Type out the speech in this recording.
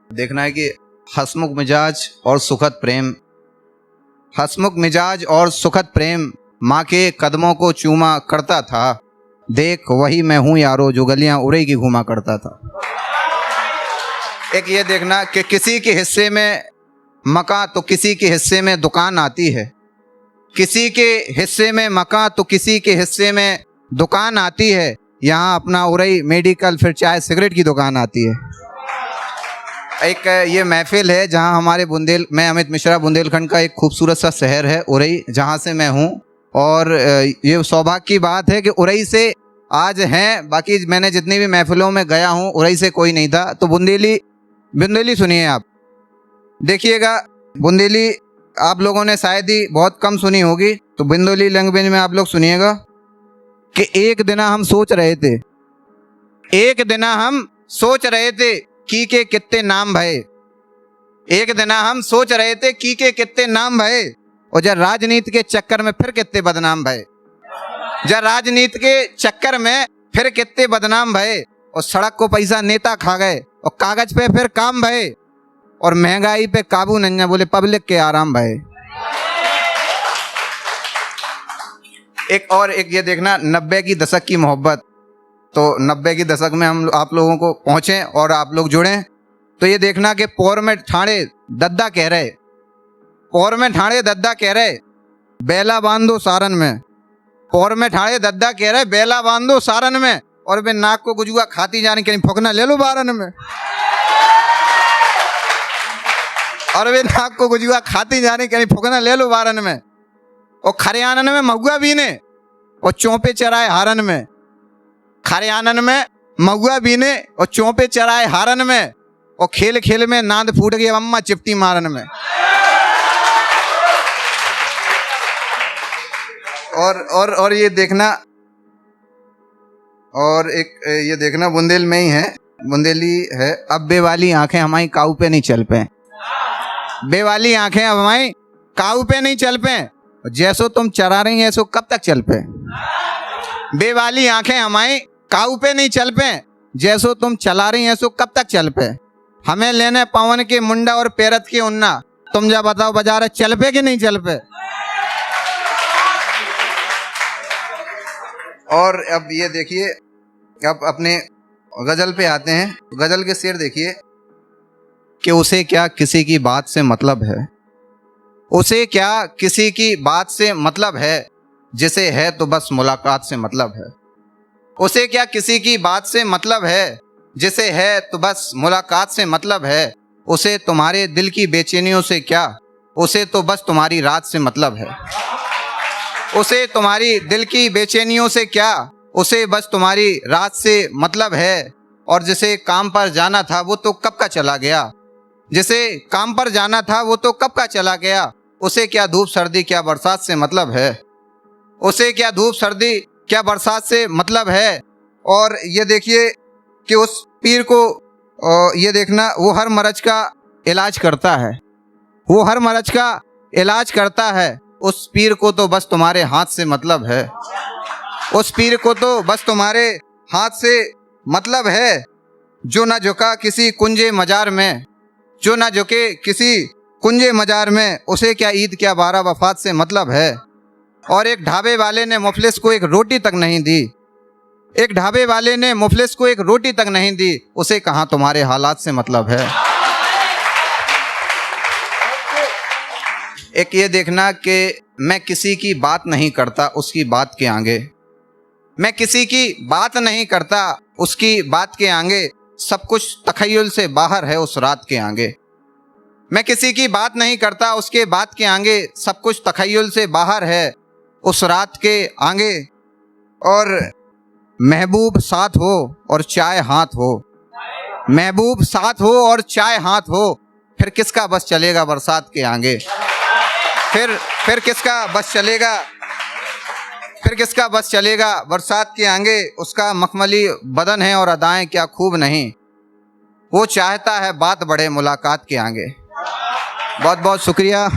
देखना है कि हंसमुख मिजाज और सुखद प्रेम, हंसमुख मिजाज और सुखद प्रेम माँ के कदमों को चूमा करता था। देख वही मैं हूँ यारो जो गलियाँ उड़ई की घूमा करता था। एक ये देखना कि किसी के हिस्से में मकान तो किसी के हिस्से में दुकान आती है, किसी के हिस्से में मकान तो किसी के हिस्से में दुकान आती है। यहाँ अपना उड़ई मेडिकल फिर चाय सिगरेट की दुकान आती है। एक ये महफिल है जहाँ हमारे मैं अमित मिश्रा, बुंदेलखंड का एक खूबसूरत सा शहर है उड़ई, जहाँ से मैं हूँ। और ये सौभाग्य की बात है कि उड़ई से आज हैं, बाकी मैंने जितनी भी महफिलों में गया हूँ उड़ई से कोई नहीं था। तो बुंदेली सुनिए आप, देखिएगा। बुंदेली आप लोगों ने शायद ही बहुत कम सुनी होगी, तो बुंदेली लैंग्वेज में आप लोग सुनिएगा कि एक दिना हम सोच रहे थे की के कितने नाम भये, एक दिना हम सोच रहे थे की के कितने नाम भये, और जब राजनीति के चक्कर में फिर कितने बदनाम भये, जब राजनीति के चक्कर में फिर कितने बदनाम भये, और सड़क को पैसा नेता खा गए, और कागज पे फिर काम भये, और महंगाई पे काबू नहीं, बोले पब्लिक के आराम भये। एक ये देखना 90 की दशक की मोहब्बत। तो 90 की दशक में हम आप लोगों को पहुँचें और आप लोग जुड़ें। तो ये देखना कि पौर में ठाणे दद्दा कह रहे, पौर में ठाणे दद्दा कह रहे बेला बांधो सारन में, पौर में ठाणे दद्दा कह रहे बेला बांधो सारन में, और वे नाक को गुजुआ खाती जाने कहीं फुकना ले लो बारन में, और वे नाक को गुजुआ खाती जाने कहीं फुकना ले लो बारन में, और खरे आनन में महुआ बीने और चौंपे चराए हारन में, खरे आनन में महुआ बीने और चौंपे चराए हारन में, और खेल खेल में नांद फूट गई अम्मा चिपटी मारन में। और ये देखना, और एक ये देखना बुंदेल में ही है, बुंदेली है। अब बेवाली आंखें हमारी काऊ पे नहीं चल पे, बेवाली आंखें अब हमारी काऊ पे नहीं चल पे, जैसो तुम चरा रही हैं ऐसो कब तक चल पे, बेवाली आंखें हमारी काऊ पे नहीं चल पे, जैसो तुम चला रही हैं ऐसो कब तक चल पे, हमें लेने पवन के मुंडा और पैरत के उन्ना, तुम जा बताओ बाजार चल पे कि नहीं चल पे। और अब ये देखिए, अब अपने गजल पे आते हैं। गजल के शेर देखिए कि उसे क्या किसी की बात से मतलब है, उसे क्या किसी की बात से मतलब है, जिसे है तो बस मुलाकात से मतलब है, उसे क्या किसी की बात से मतलब है, जिसे है तो बस मुलाकात से मतलब है, उसे तुम्हारे दिल की बेचैनियों से क्या, उसे तो बस तुम्हारी रात से मतलब है, उसे तुम्हारी दिल की बेचैनियों से क्या, उसे बस तुम्हारी रात से मतलब है। और जिसे काम पर जाना था वो तो कब का चला गया, जिसे काम पर जाना था वो तो कब का चला गया, उसे क्या धूप सर्दी क्या बरसात से मतलब है, उसे क्या धूप सर्दी क्या बरसात से मतलब है। और ये देखिए कि उस पीर को ये देखना, वो हर मर्ज का इलाज करता है, वो हर मर्ज का इलाज करता है, उस पीर को तो बस तुम्हारे हाथ से मतलब है, उस पीर को तो बस तुम्हारे हाथ से मतलब है। जो न झुका किसी कुंजे मजार में, जो न झुके किसी कुंजे मजार में, उसे क्या ईद क्या बारह वफात से मतलब है। और एक ढाबे वाले ने मुफलिस को एक रोटी तक नहीं दी, एक ढाबे वाले ने मुफलिस को एक रोटी तक नहीं दी, उसे कहाँ तुम्हारे हालात से मतलब है। एक ये देखना कि मैं किसी की बात नहीं करता उसकी बात के आगे, मैं किसी की बात नहीं करता उसकी बात के आगे, सब कुछ तखय्युल से बाहर है उस रात के आगे, मैं किसी की बात नहीं करता उसके बात के आगे, सब कुछ तखय्युल से बाहर है उस रात के आगे। और महबूब साथ हो और चाय हाथ हो, महबूब साथ हो और चाय हाथ हो, फिर किसका बस चलेगा बरसात के आगे, फिर किसका बस चलेगा, फिर किसका बस चलेगा बरसात के आगे। उसका मखमली बदन है और अदाएं क्या खूब नहीं, वो चाहता है बात बढ़े मुलाकात के आगे। बहुत बहुत शुक्रिया।